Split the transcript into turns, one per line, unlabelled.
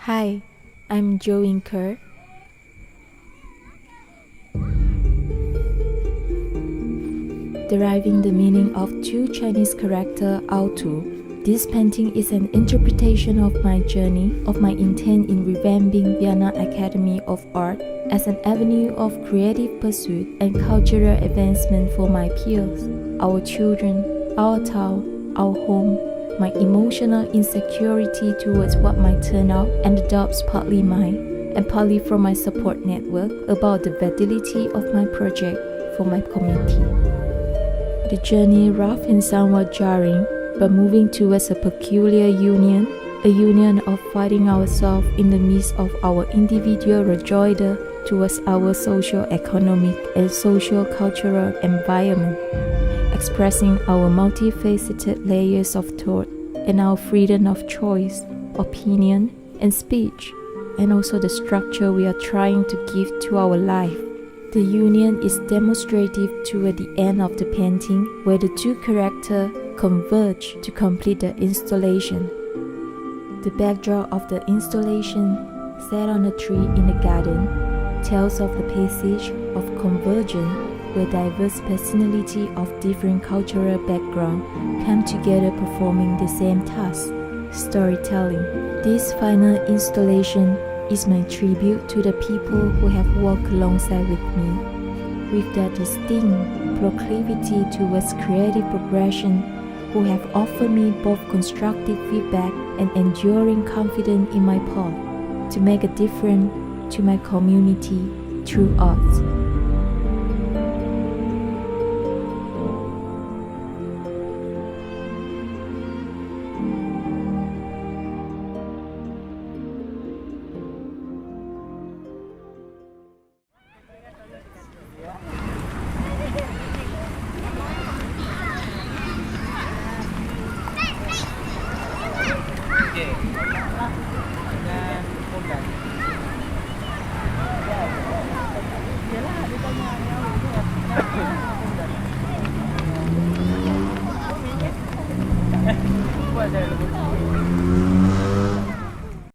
Hi, I'm Joey Kher. Deriving the meaning of two Chinese characters "凹凸", this painting is an interpretation of my journey, of my intent in revamping Vienna Academy of Art as an avenue of creative pursuit and cultural advancement for my peers, our children, our town, our home. My emotional insecurity towards what might turn out and the doubts partly mine and partly from my support network about the validity of my project for my community. The journey rough and somewhat jarring, but moving towards a peculiar union, a union of finding ourselves in the midst of our individual rejoinder towards our socio-economic and socio-cultural environment, expressing our multifaceted layers of thought and our freedom of choice, opinion, and speech, and also the structure we are trying to give to our life. The union is demonstrative toward the end of the painting, where the two characters converge to complete the installation. The backdrop of the installation, set on a tree in the garden, tells of the passage of convergence where diverse personalities of different cultural backgrounds come together performing the same task, storytelling. This final installation is my tribute to the people who have walked alongside with me, with their distinct proclivity towards creative progression, who have offered me both constructive feedback and enduring confidence in my path to make a difference to my community through art.
Yeah.